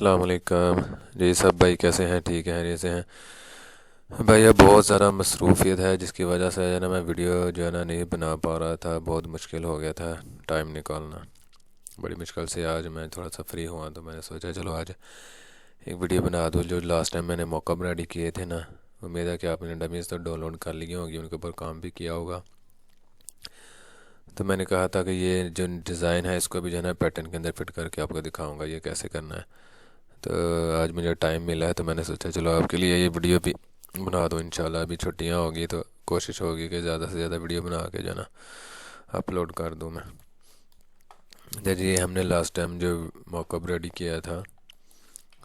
अस्सलाम वालेकुम जी सब भाई, कैसे हैं? ठीक है, कैसे हैं भाई? अब बहुत ज़्यादा मसरूफियत है जिसकी वजह से जो है ना मैं वीडियो जो है ना नहीं बना पा रहा था। बहुत मुश्किल हो गया था टाइम निकालना। बड़ी मुश्किल से आज मैं थोड़ा सा फ्री हुआ तो मैंने सोचा चलो आज एक वीडियो बना दूँ। जो लास्ट टाइम मैंने मॉकअप रेडी किए थे ना, उम्मीद है कि आपने डमीज़ तो डाउनलोड कर ली होगी, उनके ऊपर काम भी किया होगा। तो मैंने कहा था कि ये जो डिज़ाइन है इसको भी जो है ना पैटर्न के अंदर फिट करके आपको दिखाऊंगा ये कैसे करना है। तो आज मुझे टाइम मिला है तो मैंने सोचा चलो आपके लिए ये वीडियो भी बना दूँ। इंशाल्लाह अभी छुट्टियां होगी तो कोशिश होगी कि ज़्यादा से ज़्यादा वीडियो बना के जो है ना अपलोड कर दूँ मैं। देखिए, हमने लास्ट टाइम जो मॉकअप रेडी किया था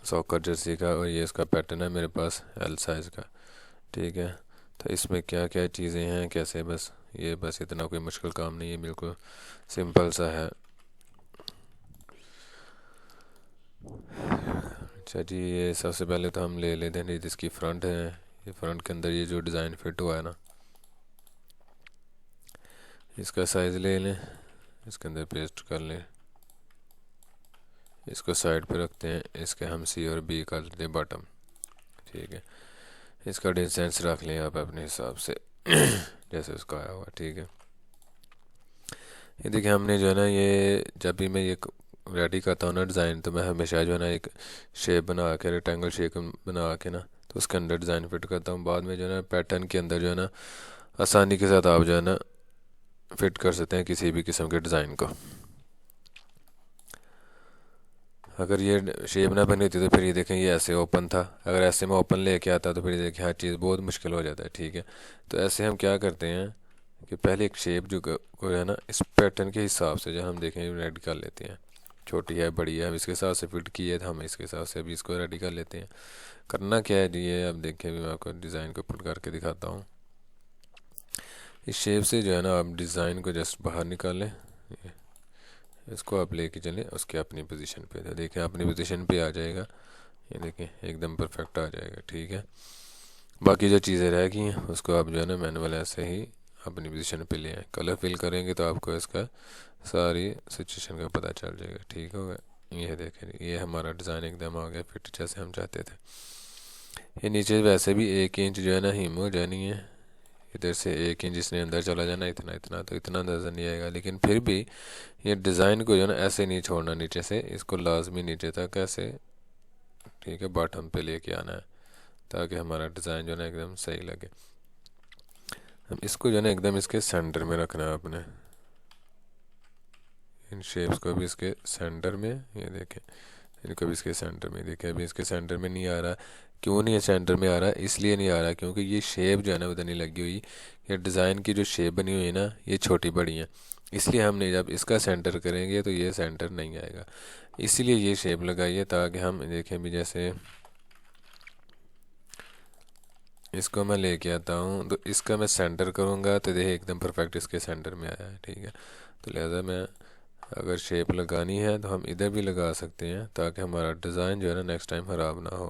सॉकर जर्सी का, और ये इसका पैटर्न है मेरे पास एल साइज़ का। ठीक है, तो इसमें क्या क्या चीज़ें हैं कैसे, बस इतना कोई मुश्किल काम नहीं है, बिल्कुल सिंपल सा है। अच्छा जी, ये सबसे पहले तो हम ले लेते हैं जिसकी फ्रंट है। ये फ्रंट के अंदर ये जो डिज़ाइन फिट हुआ है ना, इसका साइज़ ले लें, इसके अंदर पेस्ट कर लें, इसको साइड पे रखते हैं। इसके हम सी और बी कर लेते हैं बॉटम। ठीक है, इसका डिस्टेंस रख लें आप अपने हिसाब से जैसे उसका आया हुआ। ठीक है, ये देखिए हमने जो है ना ये जब भी मैं ये रेडी करता हूँ ना डिज़ाइन, तो मैं हमेशा जो है ना एक शेप बना के रेक्टेंगल शेप बना के ना तो उसके अंदर डिज़ाइन फिट करता हूँ। बाद में जो है ना पैटर्न के अंदर जो है ना आसानी के साथ आप जो है ना फिट कर सकते हैं किसी भी किस्म के डिज़ाइन को। अगर ये शेप ना बनी थी तो फिर ये देखें ये ऐसे ओपन था, अगर ऐसे में ओपन लेके आता तो फिर ये देखें हर चीज़ बहुत मुश्किल हो जाता है। ठीक है, तो ऐसे हम क्या करते हैं कि पहले एक शेप जो को है ना इस पैटर्न के हिसाब से जो हम देखें रेडी कर लेते हैं। छोटी है बड़ी है, हम इसके हिसाब से फिट की है तो हम इसके हिसाब से अभी इसको रेडी कर लेते हैं। करना क्या है जी, ये अब देखें भी मैं आपको डिज़ाइन को पुट करके दिखाता हूँ। इस शेप से जो है ना आप डिज़ाइन को जस्ट बाहर निकालें, इसको आप लेके चलें उसके अपनी पोजीशन पे। तो देखें अपनी पोजीशन पे आ जाएगा, ये देखें एकदम परफेक्ट आ जाएगा। ठीक है, बाकी जो चीज़ें रह गई हैं उसको आप जो है ना मैनुअल ऐसे ही अपनी पोजीशन पे ले आए। कलर फिल करेंगे तो आपको इसका सारी सिचुएशन का पता चल जाएगा। ठीक होगा, ये देखें ये हमारा डिज़ाइन एकदम आ गया फिट जैसे हम चाहते थे। ये नीचे वैसे भी 1 इंच जो है ना हिम हो जानी है। इधर से 1 इंच इसने अंदर चला जाना, इतना इतना तो इतना नज़र नहीं आएगा, लेकिन फिर भी ये डिज़ाइन को जो है ना ऐसे नहीं छोड़ना नीचे से, इसको लाजमी नीचे तक ऐसे ठीक है बॉटम पे लेके आना है ताकि हमारा डिज़ाइन जो है ना एकदम सही लगे। हम इसको जो है ना एकदम इसके सेंटर में रखना है अपने, इन शेप्स को भी इसके सेंटर में। ये देखें इनको भी इसके सेंटर में, देखें अभी इसके सेंटर में नहीं आ रहा। क्यों नहीं है सेंटर में आ रहा? इसलिए नहीं आ रहा क्योंकि ये शेप जो है ना उधर नहीं लगी हुई। ये डिज़ाइन की जो शेप बनी हुई है ना ये छोटी बड़ी है, इसलिए हमने जब इसका सेंटर करेंगे तो ये सेंटर नहीं आएगा। इसलिए ये शेप लगाई है ताकि हम देखें भी जैसे इसको मैं लेके आता हूँ तो इसका मैं सेंटर करूँगा तो देखिए एकदम परफेक्ट इसके सेंटर में आया है। ठीक है, तो लिहाजा मैं अगर शेप लगानी है तो हम इधर भी लगा सकते हैं ताकि हमारा डिज़ाइन जो है ना नेक्स्ट टाइम ख़राब ना हो।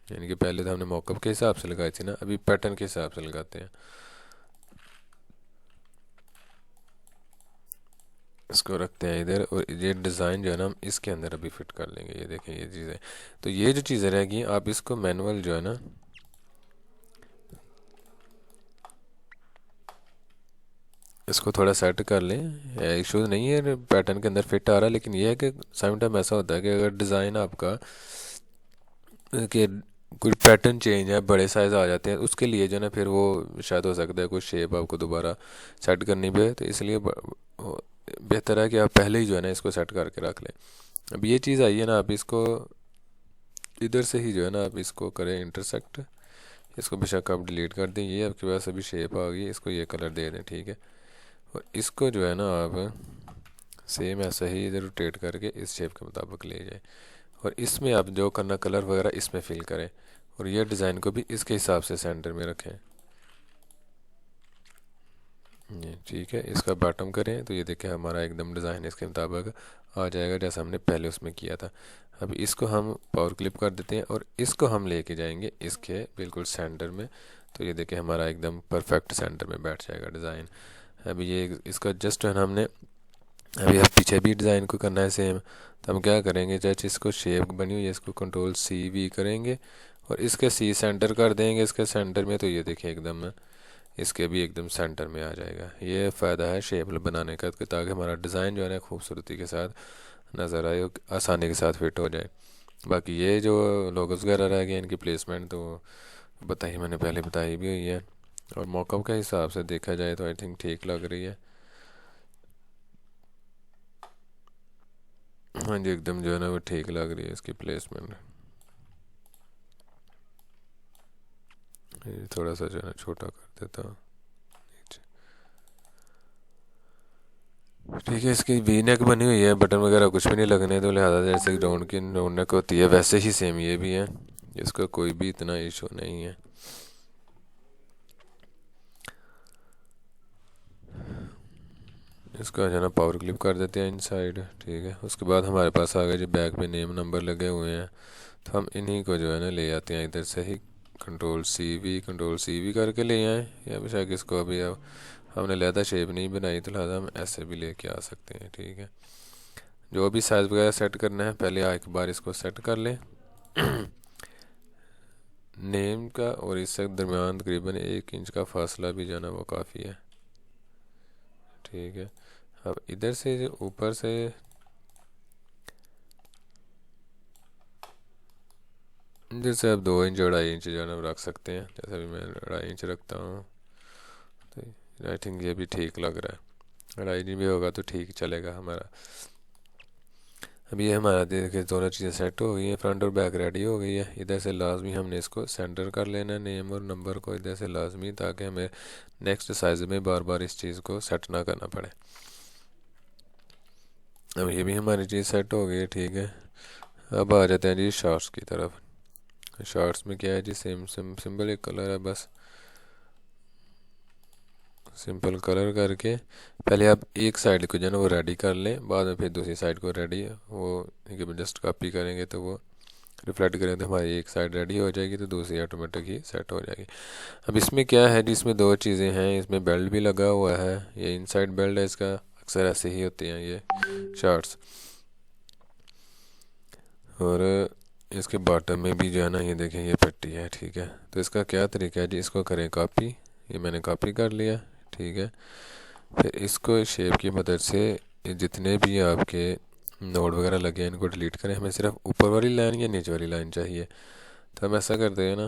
यानी कि पहले तो हमने मॉकअप के हिसाब से लगाई थी ना, अभी पैटर्न के हिसाब से लगाते हैं। इसको रखते हैं इधर और ये डिज़ाइन जो है ना हम इसके अंदर अभी फिट कर लेंगे। ये देखें ये चीज़ें, तो ये जो चीज़ें रहेगी आप इसको मैनुअल जो है ना इसको थोड़ा सेट कर लें। इश्यूज़ नहीं है, पैटर्न के अंदर फिट आ रहा है, लेकिन ये है कि सम टाइम ऐसा होता है कि अगर डिज़ाइन आपका कि कोई पैटर्न चेंज है, बड़े साइज़ आ जाते हैं, उसके लिए जो है ना फिर वो शायद हो सकता है कोई शेप आपको दोबारा सेट करनी पड़े, तो इसलिए बेहतर है कि आप पहले ही जो है ना इसको सेट करके रख लें। अब ये चीज़ आई है ना, आप इसको इधर से ही जो है ना आप इसको करें इंटरसेक्ट, इसको बेशक आप डिलीट कर दें। ये आपके पास अभी शेप आ गई, इसको ये कलर दे दें। ठीक है, और इसको जो है ना आप सेम ऐसा ही इधर रोटेट करके इस शेप के मुताबिक ले जाए, और इसमें आप जो करना कलर वगैरह इसमें फिल करें, और ये डिज़ाइन को भी इसके हिसाब से सेंटर में रखें। ये ठीक है, इसका बॉटम करें तो ये देखें हमारा एकदम डिज़ाइन इसके मुताबिक आ जाएगा जैसा हमने पहले उसमें किया था। अब इसको हम पावर क्लिप कर देते हैं और इसको हम लेके जाएंगे इसके बिल्कुल सेंटर में, तो ये देखें हमारा एकदम परफेक्ट सेंटर में बैठ जाएगा डिज़ाइन। अभी ये इसका जस्ट हमने अभी अब पीछे भी डिज़ाइन को करना है सेम, तो हम क्या करेंगे, जस्ट इसको शेप बनी हुई है इसको कंट्रोल सी वी करेंगे और इसके सी सेंटर कर देंगे इसके सेंटर में, तो ये देखिए एकदम इसके भी एकदम सेंटर में आ जाएगा। ये फ़ायदा है शेप बनाने का कि ताकि हमारा डिज़ाइन जो है ना खूबसूरती के साथ नज़र आए और आसानी के साथ फिट हो जाए। बाकी ये जो लोगोस वगैरह रह गए इनकी प्लेसमेंट तो बताइए, मैंने पहले बताई भी हुई है, और मॉकअप के हिसाब से देखा जाए तो आई थिंक ठीक लग रही है। हाँ जी, एकदम जो है ना वो ठीक लग रही है इसकी प्लेसमेंट। ये थोड़ा सा जो है ना छोटा कर देता हूँ नीचे। ठीक है, इसकी वी नेक बनी हुई है, बटन वगैरह कुछ भी नहीं लगने, तो लिहाजा जैसे राउंड नेक होती है वैसे ही सेम ये भी है, इसका कोई भी इतना इशू नहीं है। इसका जो है ना पावर क्लिप कर देते हैं इनसाइड। ठीक है, उसके बाद हमारे पास आ गया जी बैक पे नेम नंबर लगे हुए हैं, तो हम इन्हीं को जो है ना ले आते हैं इधर से ही, कंट्रोल सी वी करके ले आए, या बेशक इसको अभी अब हमने लहदा शेप नहीं बनाई तो लिहाजा हम ऐसे भी लेके आ सकते हैं। ठीक है, जो भी साइज़ वगैरह सेट करना है पहले एक बार इसको सेट कर लें। नेम का और इससे दरमियान तकरीबन 1 इंच का फासला भी जाना वो काफ़ी है। ठीक है, अब इधर से जो ऊपर से इधर से अब 2 इंच 2.5 इंच जो है ना रख सकते हैं, जैसे भी मैं 2.5 इंच रखता हूँ, तो आई थिंक ये भी ठीक लग रहा है। 2.5 इंच भी होगा तो ठीक चलेगा हमारा। अभी ये हमारा देखिए दोनों चीज़ें सेट हो गई हैं, फ्रंट और बैक रेडी हो गई है। इधर से लाजमी हमने इसको सेंटर कर लेना है नेम और नंबर को इधर से लाजमी, ताकि हमें नेक्स्ट साइज़ में बार बार इस चीज़ को सेट ना करना पड़े। अब ये भी हमारी चीज़ सेट हो गई है। ठीक है, अब आ जाते हैं जी शॉर्ट्स की तरफ। शॉर्ट्स में क्या है जी, सेम सिंपल एक कलर है बस, सिंपल कलर करके पहले आप एक साइड को जो है ना वो रेडी कर लें, बाद में फिर दूसरी साइड को रेडी वो जस्ट कॉपी करेंगे तो वो रिफ्लेक्ट करें तो हमारी एक साइड रेडी हो जाएगी, तो दूसरी ऑटोमेटिक ही सेट हो जाएगी। अब इसमें क्या है जी, इसमें दो चीज़ें हैं, इसमें बेल्ट भी लगा हुआ है, ये इनसाइड बेल्ट है इसका, अक्सर ऐसे ही होती हैं ये शर्ट्स, और इसके बॉटम में भी जो है ना ये देखें ये पट्टी है। ठीक है, तो इसका क्या तरीका है जी, इसको करें कॉपी, ये मैंने कॉपी कर लिया। ठीक है, फिर इसको शेप की मदद से जितने भी आपके नोड वगैरह लगे हैं इनको डिलीट करें, हमें सिर्फ ऊपर वाली लाइन या नीचे वाली लाइन चाहिए, तो हम ऐसा करते हैं ना,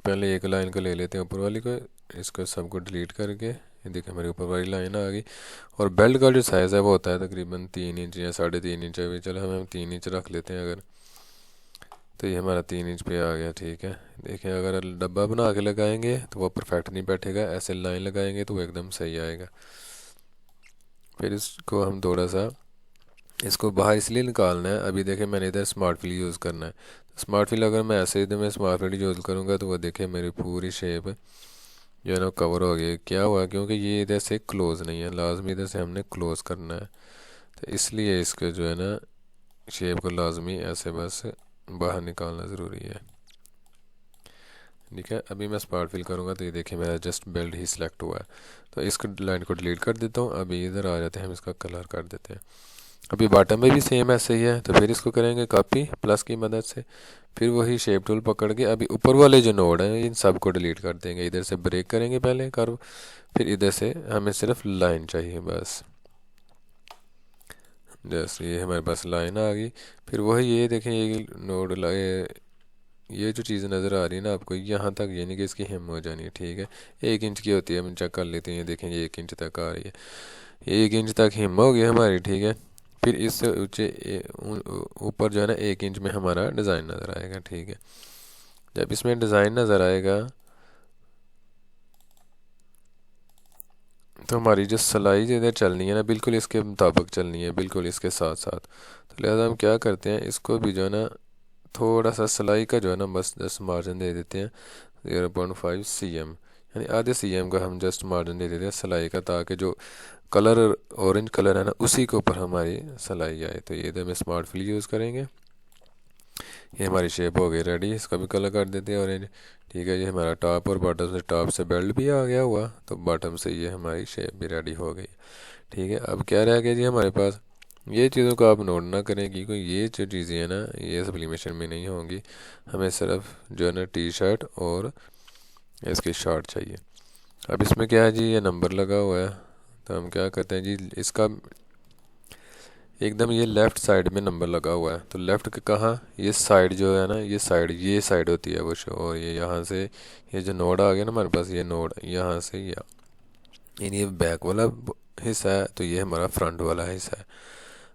पहले एक लाइन को ले लेते हैं ऊपर वाली को, इसको सबको डिलीट करके ये देखिए हमारी ऊपर वाली लाइन आ गई। और बेल्ट का जो साइज़ है वो होता है तकरीबन 3 इंच या 3.5 इंच है, चलो हम 3 इंच रख लेते हैं अगर, तो ये हमारा 3 इंच पे आ गया। ठीक है, देखिए अगर डब्बा बना के लगाएंगे तो वो परफेक्ट नहीं बैठेगा, ऐसे लाइन लगाएंगे तो वो एकदम सही आएगा। फिर इसको हम थोड़ा सा इसको बाहर इसलिए निकालना है, अभी देखें मैंने इधर स्मार्ट फिल यूज़ करना है, स्मार्ट फिल अगर मैं ऐसे इधर में स्मार्ट फिल यूज़ करूँगा तो वो देखें मेरी पूरी शेप जो है ना कवर हो गई। क्या हुआ, क्योंकि ये इधर से क्लोज़ नहीं है, लाजमी इधर से हमने क्लोज़ करना है, तो इसलिए इसको जो है ना शेप को लाजमी ऐसे बस बाहर निकालना ज़रूरी है। ठीक है, अभी मैं स्मार्ट फिल करूँगा तो ये देखिए मेरा जस्ट बेल्ट ही सिलेक्ट हुआ है, तो इसको लाइन को डिलीट कर देता हूँ। अभी इधर आ जाते हैं, हम इसका कलर कर देते हैं। अभी बॉटम में भी सेम ऐसे ही है, तो फिर इसको करेंगे कॉपी प्लस की मदद से, फिर वही शेप टूल पकड़ के अभी ऊपर वाले जो नोड हैं इन सब को डिलीट कर देंगे, इधर से ब्रेक करेंगे पहले कर्व, फिर इधर से हमें सिर्फ लाइन चाहिए बस, जैसे ये हमारे पास लाइन आ गई। फिर वही ये देखें ये नोड ये जो चीज़ नज़र आ रही है ना आपको यहाँ तक, यानी कि इसकी हिम हो जानी है। ठीक है, 1 इंच की होती है, हम चेक कर लेते हैं, ये देखें ये 1 इंच तक आ रही है, 1 इंच तक हिम हो गई हमारी। ठीक है, फिर इससे ऊंचे ऊपर जो है ना 1 इंच में हमारा डिज़ाइन नज़र आएगा। ठीक है, जब इसमें डिज़ाइन नज़र आएगा तो हमारी जो सिलाई इधर चलनी है ना बिल्कुल इसके मुताबिक चलनी है, बिल्कुल इसके साथ साथ, तो लिहाजा हम क्या करते हैं इसको भी जो है ना थोड़ा सा सिलाई का जो है ना बस जस्ट मार्जिन दे देते हैं 0.5 cm, यानी आधे cm का हम जस्ट मार्जिन दे देते हैं सिलाई का, ताकि जो कलर ऑरेंज कलर है ना उसी के ऊपर हमारी सिलाई आए। तो ये इधर में स्मार्ट फिल यूज़ करेंगे, ये हमारी शेप हो गई रेडी, इसका भी कलर कर देते हैं ऑरेंज। ठीक है, ये हमारा टॉप और बॉटम से, टॉप से बेल्ट भी आ गया हुआ, तो बॉटम से ये हमारी शेप भी रेडी हो गई। ठीक है, अब क्या रह गया जी हमारे पास, ये चीज़ों को आप नोट ना करें कि कोई ये जो चीज़ें हैं ना ये सब्लिमेशन में नहीं होंगी। हमें सिर्फ जो है ना टी शर्ट और इसकी शॉर्ट चाहिए। अब इसमें क्या है जी, ये नंबर लगा हुआ है, तो हम क्या करते हैं जी, इसका एकदम ये लेफ़्ट साइड में नंबर लगा हुआ है, तो लेफ़्ट के कहाँ, ये साइड जो है ना, ये साइड होती है वो शो, और ये यहाँ से ये जो नोड आ गया ना हमारे पास, ये नोड यहाँ से यानी ये बैक वाला हिस्सा है, तो ये हमारा फ्रंट वाला हिस्सा है।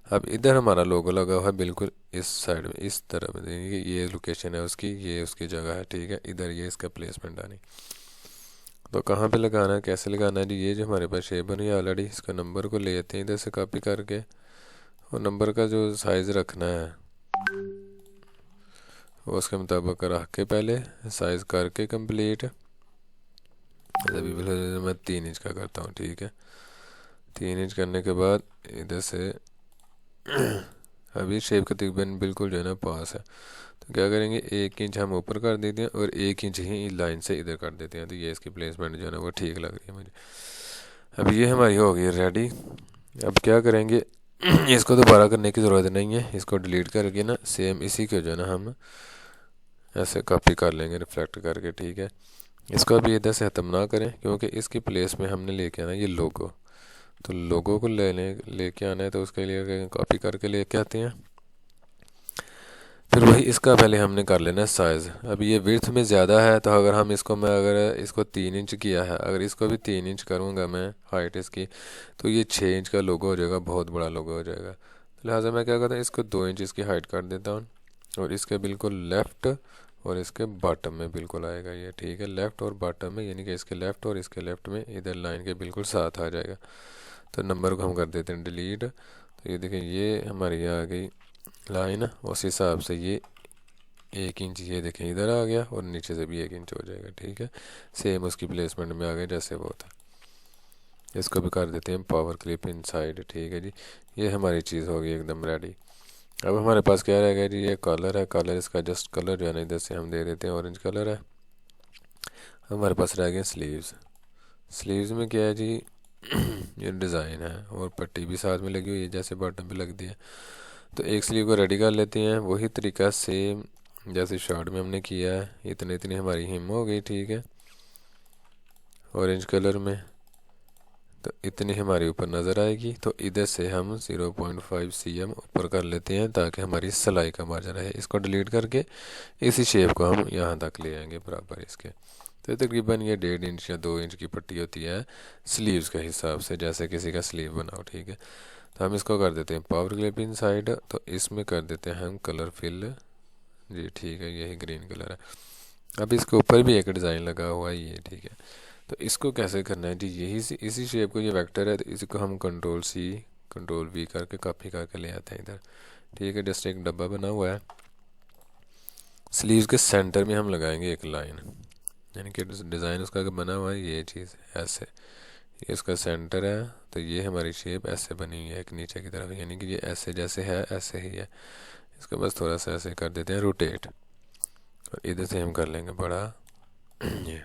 अब इधर हमारा लोगो लगा हुआ है बिल्कुल इस साइड में, इस तरफ में, यानी कि ये लोकेशन है उसकी, ये उसकी जगह है, ठीक है। इधर ये इसका प्लेसमेंट आनी, तो कहाँ पे लगाना है, कैसे लगाना है जी, ये जो हमारे पास शेप बनी है ऑलरेडी, इसका नंबर को लेते हैं इधर से कॉपी करके, और नंबर का जो साइज़ रखना है वो उसके मुताबिक रख के पहले साइज़ करके कंप्लीट। अभी फिलहाल मैं 3 इंच का करता हूँ, ठीक है। 3 इंच करने के बाद इधर से अभी शेप का तकरीबन बिल्कुल जो है ना पास है, तो क्या करेंगे, 1 इंच हम ऊपर कर देते हैं और 1 इंच ही लाइन से इधर कर देते हैं, तो ये इसकी प्लेसमेंट जो है ना वो ठीक लग रही है मुझे। अब ये हमारी हो गई रेडी। अब क्या करेंगे, इसको दोबारा करने की ज़रूरत नहीं है, इसको डिलीट करके ना सेम इसी को जो है ना हम ऐसे कॉपी कर लेंगे रिफ्लेक्ट करके, ठीक है। इसको अभी इधर से ख़त्म ना करें, क्योंकि इसकी प्लेस में हमने लेके आना ये लोगो, तो लोगों को लेके आना है, तो उसके लिए कॉपी करके लेके आते हैं। फिर वही इसका पहले हमने कर लेना है साइज़। अब ये विड्थ में ज़्यादा है, तो अगर हम इसको, मैं अगर इसको 3 इंच किया है, अगर इसको भी 3 इंच करूँगा मैं हाइट इसकी, तो ये 6 इंच का लोगो हो जाएगा, बहुत बड़ा लोगो हो जाएगा। तो लिहाजा मैं क्या करता हूँ, इसको 2 इंच इसकी हाइट कर देता हूँ, और इसके बिल्कुल लेफ़्ट और इसके बॉटम में बिल्कुल आएगा ये, ठीक है। लेफ़्ट और बॉटम में, यानी कि इसके लेफ़्ट और इसके लेफ़्ट में इधर लाइन के बिल्कुल साथ आ जाएगा। तो नंबर को हम कर देते हैं डिलीट, तो ये देखें ये हमारी आ गई लाइन, उस हिसाब से ये 1 इंच ये देखें इधर आ गया, और नीचे से भी 1 इंच हो जाएगा, ठीक है। सेम उसकी प्लेसमेंट में आ गया जैसे वो था। इसको भी कर देते हैं पावर क्लिप इनसाइड, ठीक है जी। ये हमारी चीज़ हो गई एकदम रेडी। अब हमारे पास क्या रह गया जी, ये कलर है, कलर इसका जस्ट कलर जो है ना इधर से हम दे देते हैं, ऑरेंज कलर है। हमारे पास रह गए स्लीव्स। स्लीव्स में क्या है जी, ये डिज़ाइन है और पट्टी भी साथ में लगी हुई है, जैसे बटन भी लग दी है। तो एक स्लीव को रेडी कर लेते हैं, वही तरीका सेम जैसे शॉर्ट में हमने किया है। इतनी इतनी हमारी हिम हो गई, ठीक है, ऑरेंज कलर में। तो इतनी हमारी ऊपर नज़र आएगी, तो इधर से हम 0.5 cm ऊपर कर लेते हैं, ताकि हमारी सिलाई का मार्जिन रहे। इसको डिलीट करके इसी शेप को हम यहाँ तक ले आएंगे बराबर इसके। तो तकरीबन ये 1.5 इंच या 2 इंच की पट्टी होती है स्लीव्स के हिसाब से, जैसे किसी का स्लीव बनाओ, ठीक है। तो हम इसको कर देते हैं पावर क्लिप इन साइड, तो इसमें कर देते हैं हम कलर फिल जी, ठीक है, यही ग्रीन कलर है। अब इसके ऊपर भी एक डिज़ाइन लगा हुआ है ये, ठीक है। तो इसको कैसे करना है जी, यही इसी शेप को, ये वेक्टर है, तो इसको हम कंट्रोल-C कंट्रोल-V करके कॉपी करके ले आते हैं इधर, ठीक है। जस्ट एक डब्बा बना हुआ है, स्लीव्स के सेंटर में हम लगाएंगे एक लाइन, यानी कि डिज़ाइन उसका बना हुआ है ये चीज़ ऐसे, ये इसका सेंटर है। तो ये हमारी शेप ऐसे बनी हुई है एक नीचे की तरफ, यानी कि ये ऐसे जैसे है ऐसे ही है। इसको बस थोड़ा सा ऐसे कर देते हैं रोटेट, और इधर से हम कर लेंगे बड़ा ये,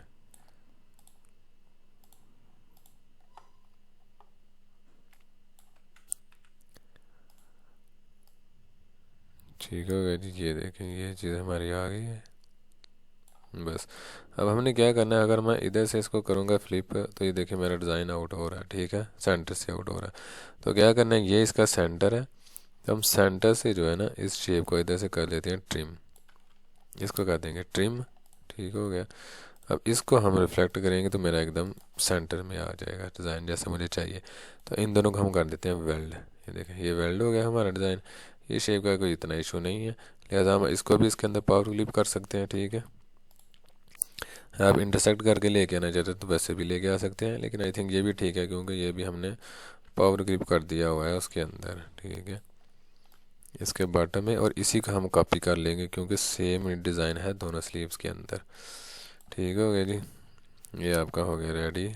ठीक हो गया जी। ये देखें ये चीज़ हमारी आ गई है बस। अब हमने क्या करना है, अगर मैं इधर से इसको करूँगा फ्लिप, तो ये देखिए मेरा डिज़ाइन आउट हो रहा है, ठीक है, सेंटर से आउट हो रहा है। तो क्या करना है, ये इसका सेंटर है, तो हम सेंटर से जो है ना इस शेप को इधर से कर लेते हैं ट्रिम, इसको कर देंगे ट्रिम, ठीक हो गया। अब इसको हम रिफ्लेक्ट करेंगे तो मेरा एकदम सेंटर में आ जाएगा डिज़ाइन जैसा मुझे चाहिए। तो इन दोनों को हम कर देते हैं वेल्ड, ये देखें ये वेल्ड हो गया हमारा डिज़ाइन। ये शेप का कोई इतना इशू नहीं है, लिहाजा हम इसको भी इसके अंदर पावर क्लिप कर सकते हैं, ठीक है। आप इंटरसेक्ट करके लेके आना चाहते तो वैसे भी लेके आ सकते हैं, लेकिन आई थिंक ये भी ठीक है, क्योंकि ये भी हमने पावर क्लिप कर दिया हुआ है उसके अंदर, ठीक है, इसके बॉटम में। और इसी का हम कॉपी कर लेंगे, क्योंकि सेम डिज़ाइन है दोनों स्लीव्स के अंदर, ठीक हो गया जी। ये आपका हो गया रेडी,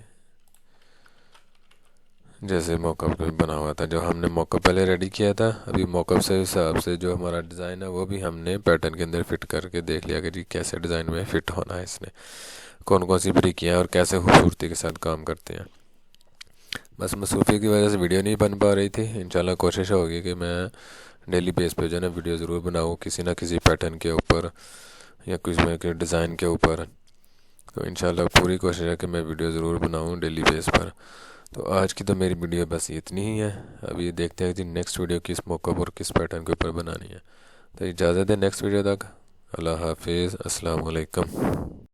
जैसे मॉकअप पे बना हुआ था, जो हमने मॉकअप पहले रेडी किया था। अभी मॉकअप से हिसाब से जो हमारा डिज़ाइन है वो भी हमने पैटर्न के अंदर फिट करके देख लिया कि जी कैसे डिज़ाइन में फ़िट होना है, इसने कौन कौन सी बारीकियाँ और कैसे खूबसूरती के साथ काम करते हैं। बस मसरूफ़ी की वजह से वीडियो नहीं बन पा रही थी। इंशाल्लाह कोशिश होगी कि मैं डेली बेस पे जो है ना वीडियो ज़रूर बनाऊँ किसी ना किसी पैटर्न के ऊपर या कुछ में के डिज़ाइन के ऊपर। तो इंशाल्लाह पूरी कोशिश है कि मैं वीडियो ज़रूर बनाऊँ डेली बेस पर। तो आज की तो मेरी वीडियो बस इतनी ही है। अभी देखते हैं कि नेक्स्ट वीडियो किस मौके पर किस पैटर्न के ऊपर बनानी है। तो इजाज़त है नेक्स्ट वीडियो तक। अल्लाह हाफिज़, अस्सलाम वालेकुम।